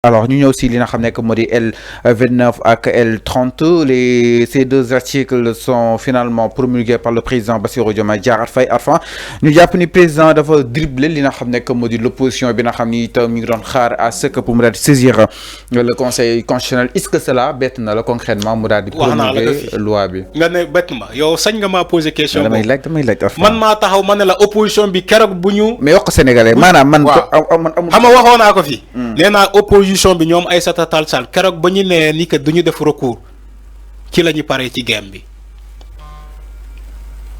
Alors, nous avons aussi li nga xam ne que moo di L29 ak L30 ces deux articles sont finalement promulgués par le président Bassirou Diomaye Diakhar Faye Arfan ñu jàpp ni président dafa dribbler li nga xam ne que moo di l'opposition bi nga xam ni itam mi ngi doon xaar à ce que pour mu daal di saisir le conseil constitutionnel est-ce que cela bett na la concrètement mu daal di promulguer loi bi. nga ne bett ma yow sañ nga maa poser question. damay laaj Arfan man maa taxaw ma ne la opposition bi keroog bu ñu. mais wax ko sénégalais maanaam man. xam nga waxoon naa ko fi. nee naa opposition bi ñoom Aïssata Tall Sall keroog ba ñu nee ni que duñu def recours ci la ñu paree ci game bi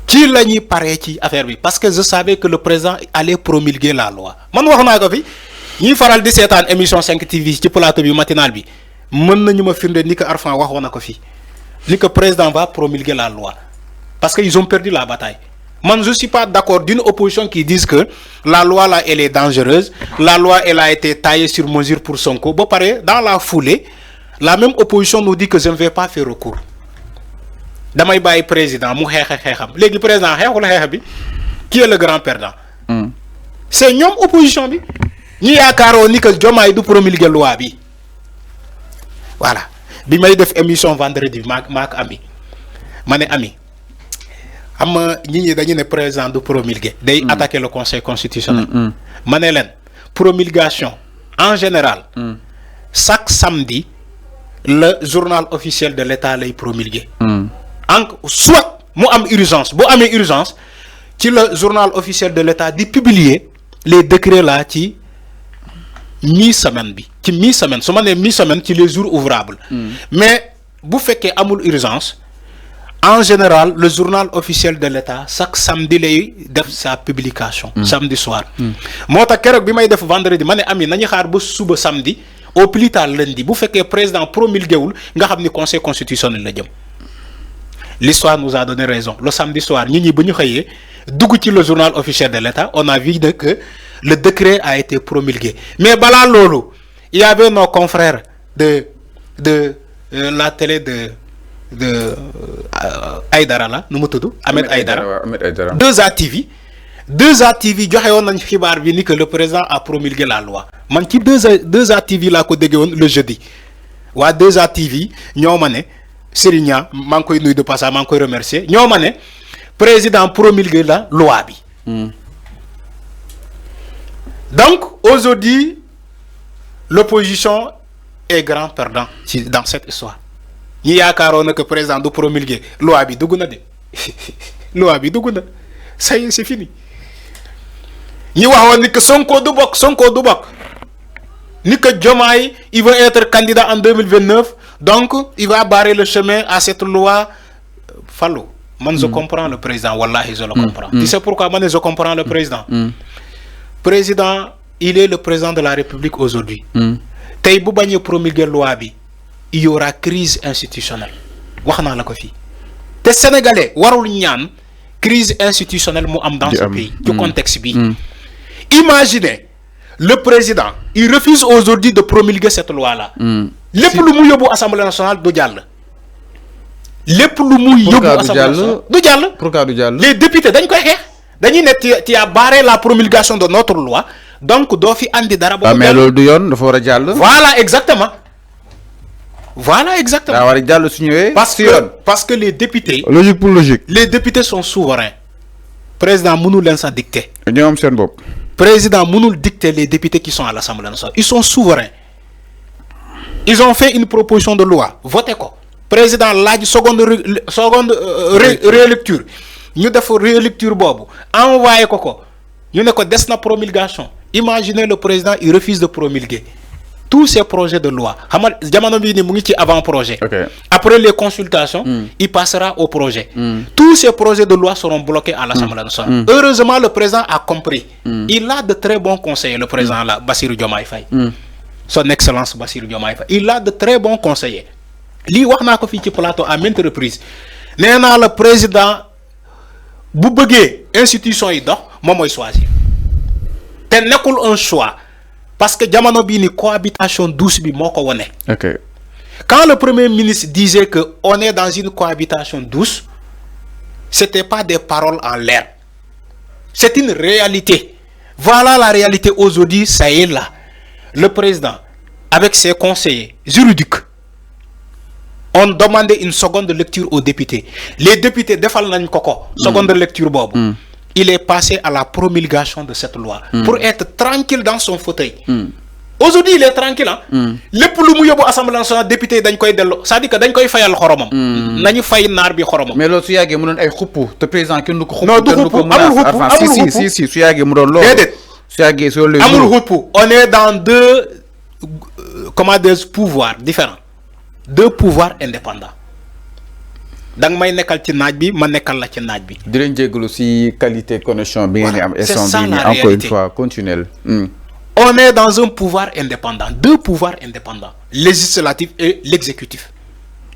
ci la ñuy paree ci affaire bi parce que je savais que le président allait promulguer la loi man wax naa ko fi ñuy faral di seetaan émission 5 TV ci plateau bi matinal bi mën nañu ma firnde ni que Arfan waxoon na ko fi ni que président va promulguer la loi parce que ils ont perdu la bataille. Moi, je ne suis pas d'accord d'une opposition qui dise que la loi là, elle est dangereuse. La loi, elle a été taillée sur mesure pour Sonko. Bon, pareil, dans la foulée, la même opposition nous dit que je ne vais pas faire recours. Damay baye président, mu xeexam. Légui président xeexul xeex bi, qui est le grand perdant? C'est ñom opposition bi. Ñi yaakaaro ni que Diomaye du promulguer loi bi. Voilà. Bi may def émission vendredi maak ami. Mané ami. Am ñi dañu né président du promulguer day attaquer le conseil constitutionnel. Mané len promulgation en général chaque samedi le journal officiel de l'État lay promulguer. Soit mu am urgence bu amé urgence ci le journal officiel de l'État di publier les décrets là ci mi-semaine bi ci mi-semaine su ma nee mi-semaine ci les jours ouvrables. Mais bu féké amul urgence en général le journal officiel de l'État chaque samedi lay def sa publication. Samedi soir. Moo tax keroog bi may def vendredi ma ne ami nañu xaar ba suba samedi au plus tard lundi bu fekkee président promulgué wul nga xam ni conseil constitutionnel la jëm. L'histoire nous a donné raison. Le samedi soir ñi ñi bu ñu xëyee dugg ci le journal officiel de l'État on a vu que le décret a été promulgué. Mais balaa loolu il y avait nos confrères de la télé de Aïdara la nu mu tudd Ahmed Aïdara 2A TV joxe woon nañ xibaar bi ni que le président a promulgué la loi man ci 2A TV laa ko déggee woon le jeudi waa 2A TV ñoo ma ne Serigne maa ngi koy nuyu de passage maa ngi koy remercier ñoo ma ne président promulgué la loi bi. Donc aujourd'hui l'opposition est grand perdant dans cette histoire. ñi yaakaaroon que président du promulguer loi bi dugg na de loi bi dugg na ça y est c'est fini ñi waxoon ni que Sonko du bokk ni que Diomaye il veut être candidat en 2029 donc il va barrer le chemin à cette loi Fallou man je comprends le président wallahi je le comprends. Tu sais pourquoi man je comprends le président. Président il est le président de la République aujourd'hui. Tey bu bañee promulguer loi bi il y aura crise institutionnelle wax naa la ko fii te sénégalais warul ñaan crise institutionnelle mu am dans ce pays ci contexte bi. Imaginez le président il refuse aujourd'hui de promulguer cette loi là. lépp lu mu yóbbu assemblée nationale du jàll. lépp lu mu yóbbu assemblée nationale du jàll. Pourquoi du jàll. Les députés dañ koy xeex dañuy ne tu as barré la promulgation de notre loi donc doo fi andi dara. ba mais loolu du yoon dafa war a jàll. Voilà exactement. daa war a jàll su ñëwee. parce que les députés. logique pour logique. Les députés sont souverains. Président mënul leen sax dicter. ñoo am seen bopp. Président mënul dicter les députés qui sont à l'Assemblée nationale. Ils sont souverains. Ils ont fait une proposition de loi voté ko. Président laaj seconde rélecture ñu def rélecture boobu envoyé ko ñu ne ko des na promulgation. Imaginez le président il refuse de promulguer tous ces projets de loi xam nga jamono bii ni mu ngi ci avant projet. Après les consultations. Il passera au projet. Tous ces projets de loi seront bloqués à l'Assemblée nationale. Heureusement le président a compris. Il a de très bons conseillers le président là Bassirou Diomaye Faye. Son excellence Bassirou Diomaye Faye il a de très bons conseillers. Lii wax naa ko fii ci plateau à maintes reprises nee naa le président bu bëggee institution yi dox moom mooy choisir te nekkul un choix parce que jamono bii ni cohabitation douce bi moo ko wone. Quand le premier ministre disait que on est dans une cohabitation douce c'était pas des paroles en l'air c'est une réalité. Voilà la réalité aujourd'hui ça y est là le président avec ses conseillers juridiques, on demandait une seconde lecture aux députés. Les députés defal nañ koko seconde lecture bobu. Il est passé à la promulgation de cette loi pour être tranquille dans son fauteuil. Aujourd'hui, il est tranquille. Le plus mu yobu assemblée nationale député dañ koy dello, c'est-à-dire que dañ koy fayal xoromam. Nañu fay nar bi xoromam. Mais lo su yagé mu don ay xupu te président kenn du ko xupu. Non, du xupu, amul xupu. Si su yagé mu don lo. Su yagé sur le amul xupu. On est dans deux pouvoirs différents. Deux pouvoirs indépendants. dang may nekkal ci naaj bi ma nekkal la ci naaj bi. di leen jégalu si qualité connexion bi ngeen am. C'est ça la encore une fois continuel. On est dans un pouvoir indépendant, deux pouvoirs indépendants, législatif et l'exécutif.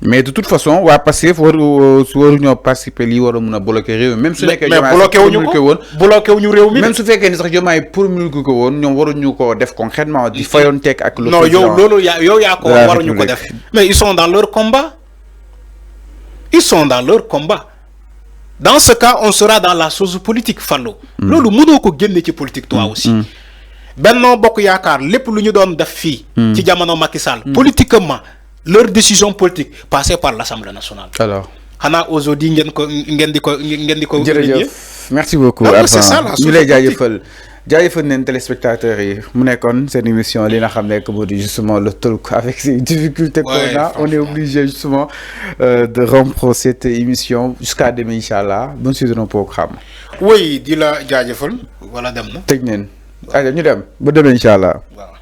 Mais de toute façon waa Pastef waruñoo participer lii war a mun a bloquer réew mi même su nekkee mais bloqué wuñu réew mi même su fekkee ni sax Diomaye promulgué ko woon ñoom waruñu ko def concrètement di fayonteeg ak le non yow loolu yow yaa ko waruñu ko def mais ils sont dans leur combat. Ils sont dans leur combat. Dans ce cas, on sera dans la chose politique, Fallo. Loolu mënoo ko génne ci politique toi aussi. Benno Bokk Yaakaar lépp lu ñu doon def fii ci jamono Macky Sall politiquement leur décision politique passait par l'Assemblée nationale. Alors xanaa aujourd'hui ngeen di ko jërëjëf merci beaucoup. C'est ça la ñu lay jaajëfal neen téléspectateurs yi mu nekkoon seen émission li nga xam ne que moo di justement le talk avec ces difficultés qu'on a. On est obligé justement de rompre cette émission jusqu'à demain inchallah. Bonne suite de nos programmes. Oui di la jaajëfal wala dem na tëj neen ñu dem ba demain inchallah. Waaw.